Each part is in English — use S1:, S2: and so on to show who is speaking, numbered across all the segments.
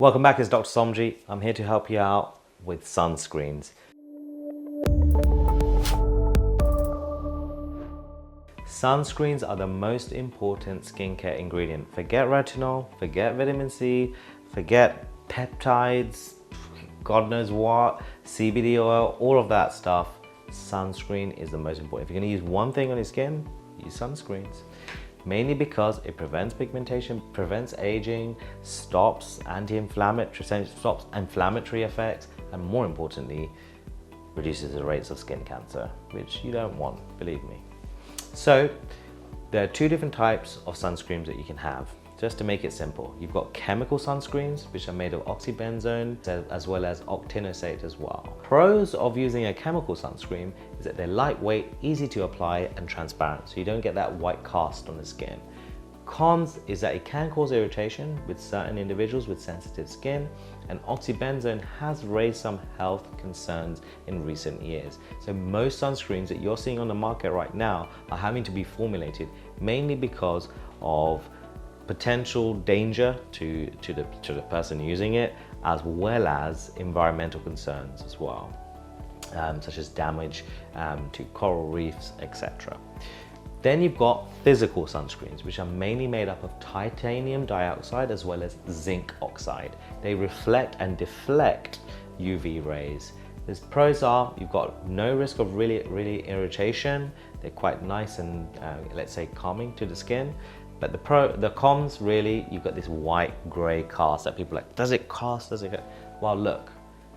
S1: Welcome back, it's Dr. Somji. I'm here to help you out with sunscreens. Sunscreens are the most important skincare ingredient. Forget retinol, forget vitamin C, forget peptides, God knows what, CBD oil, all of that stuff. Sunscreen is the most important. If you're going to use one thing on your skin, use sunscreens. Mainly because it prevents pigmentation, prevents aging, stops inflammatory effects, and more importantly, reduces the rates of skin cancer, which you don't want, believe me. So there are two different types of sunscreens that you can have. Just to make it simple, you've got chemical sunscreens, which are made of oxybenzone, as well as octinoxate as well. Pros of using a chemical sunscreen is that they're lightweight, easy to apply, and transparent, so you don't get that white cast on the skin. Cons is that it can cause irritation with certain individuals with sensitive skin, and oxybenzone has raised some health concerns in recent years. So most sunscreens that you're seeing on the market right now are having to be formulated mainly because of potential danger to the person using it, as well as environmental concerns as well, such as damage to coral reefs, etc. Then you've got physical sunscreens, which are mainly made up of titanium dioxide as well as zinc oxide. They reflect and deflect UV rays. The pros are you've got no risk of really irritation. They're quite nice and let's say calming to the skin. But the cons, really, you've got this white grey cast that people are like, does it cast, does it? Well, look,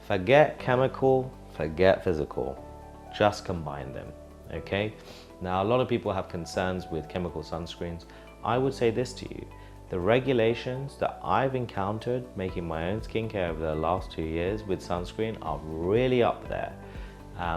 S1: forget chemical, forget physical, just combine them, okay? Now, a lot of people have concerns with chemical sunscreens. I would say this to you, the regulations that I've encountered making my own skincare over the last 2 years with sunscreen are really up there.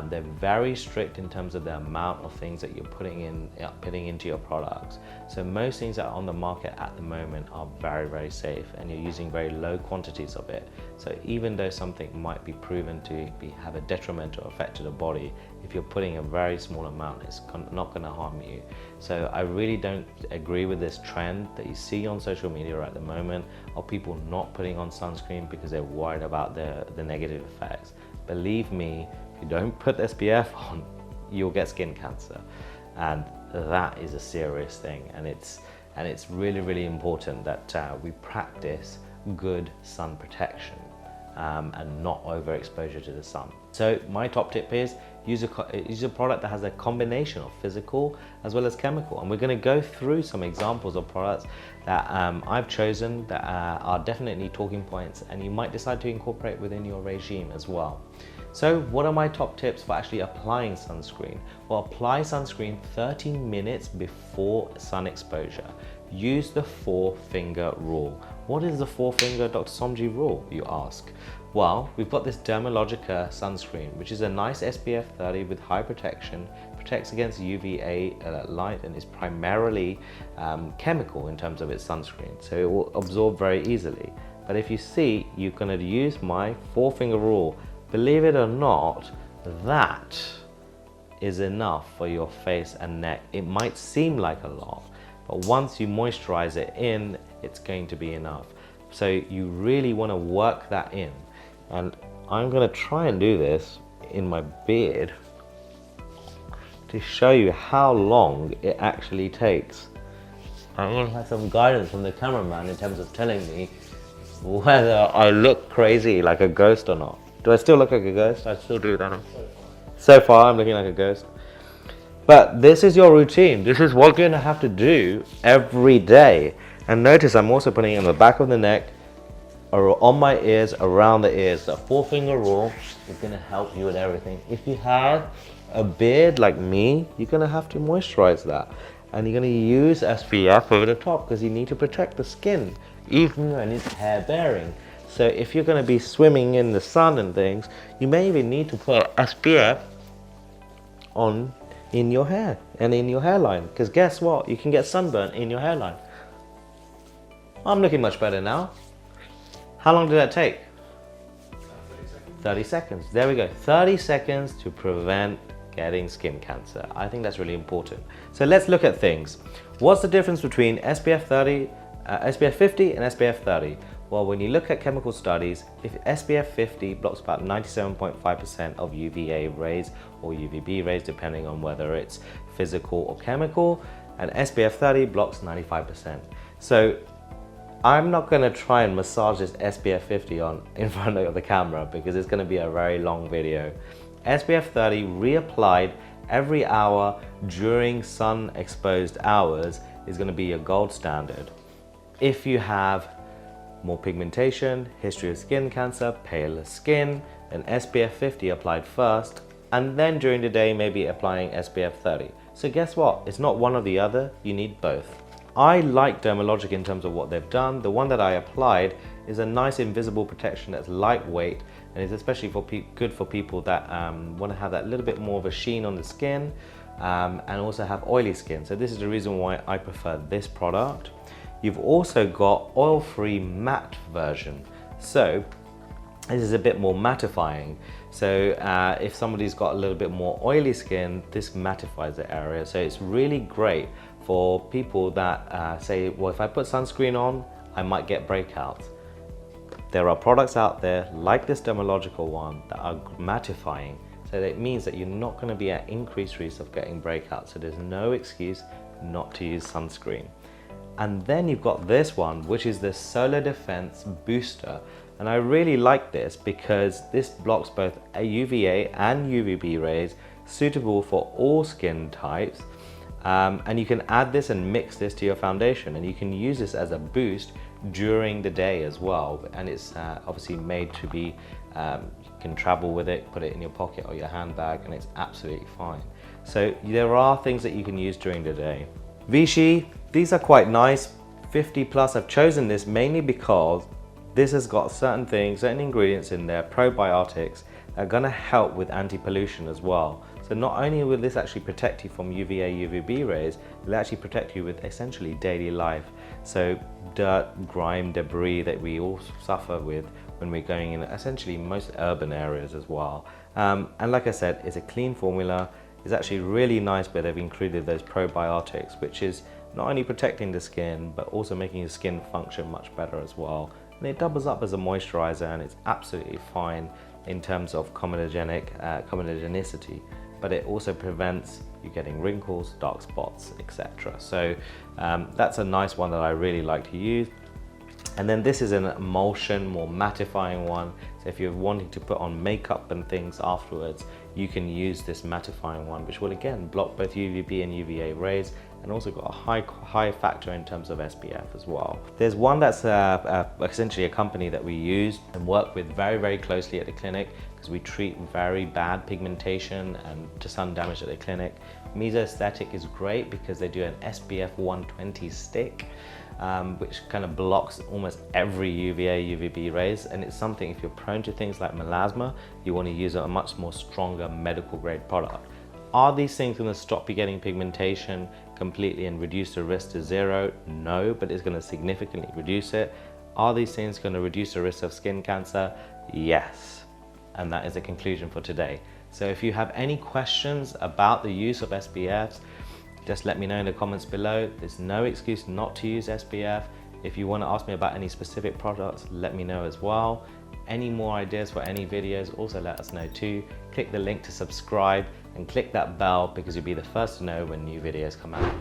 S1: They're very strict in terms of the amount of things that you're putting into your products. So most things that are on the market at the moment are very safe, and you're using very low quantities of it. So even though something might be proven to have a detrimental effect to the body, if you're putting a very small amount, it's not going to harm you. So I really don't agree with this trend that you see on social media at the moment of people not putting on sunscreen because they're worried about the negative effects. Believe me, if you don't put SPF on, you'll get skin cancer, and that is a serious thing. And it's really important that we practice good sun protection and not overexposure to the sun. So my top tip is use a product that has a combination of physical as well as chemical, and we're going to go through some examples of products that I've chosen that are definitely talking points, and you might decide to incorporate within your regime as well. So what are my top tips for actually applying sunscreen? Well, apply sunscreen 30 minutes before sun exposure. Use the 4-finger rule. What is the 4-finger Dr. Somji rule, you ask? Well, we've got this Dermalogica sunscreen, which is a nice SPF 30 with high protection, protects against UVA light, and is primarily chemical in terms of its sunscreen, so it will absorb very easily. But if you see, you're going to use my 4-finger rule. Believe it or not, that is enough for your face and neck. It might seem like a lot, but once you moisturize it in, it's going to be enough. So you really want to work that in. And I'm going to try and do this in my beard to show you how long it actually takes. I'm going to have some guidance from the cameraman in terms of telling me whether I look crazy like a ghost or not. Do I still look like a ghost? I still do, don't I? So far, I'm looking like a ghost. But this is your routine. This is what you're going to have to do every day. And notice I'm also putting it on the back of the neck, or on my ears, around the ears. The 4-finger rule is going to help you with everything. If you have a beard like me, you're going to have to moisturize that. And you're going to use SPF over the top because you need to protect the skin, even when it's hair bearing. So if you're going to be swimming in the sun and things, you may even need to put SPF on in your hair and in your hairline, because guess what? You can get sunburn in your hairline. I'm looking much better now. How long did that take? 30 seconds. There we go. 30 seconds to prevent getting skin cancer. I think that's really important. So let's look at things. What's the difference between SPF 30, SPF 50 and SPF 30? Well, when you look at chemical studies, if SPF 50 blocks about 97.5% of UVA rays or UVB rays, depending on whether it's physical or chemical, and SPF 30 blocks 95%. So I'm not going to try and massage this SPF 50 on in front of the camera because it's going to be a very long video. SPF 30 reapplied every hour during sun exposed hours is going to be your gold standard. If you have more pigmentation, history of skin cancer, paler skin, then SPF 50 applied first, and then during the day maybe applying SPF 30. So guess what? It's not one or the other, you need both. I like Dermalogic in terms of what they've done. The one that I applied is a nice invisible protection that's lightweight and is especially good for people that want to have that little bit more of a sheen on the skin and also have oily skin. So this is the reason why I prefer this product. You've also got oil-free matte version. So this is a bit more mattifying. So if somebody's got a little bit more oily skin, this mattifies the area. So it's really great for people that say, well, if I put sunscreen on, I might get breakouts. There are products out there like this Dermalogical one that are mattifying. So that means that you're not going to be at increased risk of getting breakouts. So there's no excuse not to use sunscreen. And then you've got this one, which is the Solar Defense Booster. And I really like this because this blocks both UVA and UVB rays, suitable for all skin types. And you can add this and mix this to your foundation, and you can use this as a boost during the day as well. And it's obviously made to be, you can travel with it, put it in your pocket or your handbag, and it's absolutely fine. So there are things that you can use during the day. Vichy, these are quite nice. 50 plus, I've chosen this mainly because this has got certain things, certain ingredients in there, probiotics, that are gonna help with anti-pollution as well. So not only will this actually protect you from UVA, UVB rays, it'll actually protect you with essentially daily life. So dirt, grime, debris that we all suffer with when we're going in essentially most urban areas as well. And like I said, it's a clean formula. It's actually really nice where they've included those probiotics, which is not only protecting the skin, but also making your skin function much better as well. And it doubles up as a moisturizer, and it's absolutely fine in terms of comedogenic, but it also prevents you getting wrinkles, dark spots, etc. So that's a nice one that I really like to use. And then this is an emulsion, more mattifying one. So if you're wanting to put on makeup and things afterwards, you can use this mattifying one, which will again block both UVB and UVA rays, and also got a high factor in terms of SPF as well. There's one that's essentially a company that we use and work with very, very closely at the clinic because we treat very bad pigmentation and sun damage at the clinic. Meso Aesthetic is great because they do an SPF 120 stick, which kind of blocks almost every UVA, UVB rays, and it's something, if you're prone to things like melasma, you want to use a much more stronger medical grade product. Are these things going to stop you getting pigmentation completely and reduce the risk to zero? No, but it's going to significantly reduce it. Are these things going to reduce the risk of skin cancer? Yes. And that is the conclusion for today. So if you have any questions about the use of SPFs, just let me know in the comments below. There's no excuse not to use SPF. If you want to ask me about any specific products, let me know as well. Any more ideas for any videos, also let us know too. Click the link to subscribe and click that bell because you'll be the first to know when new videos come out.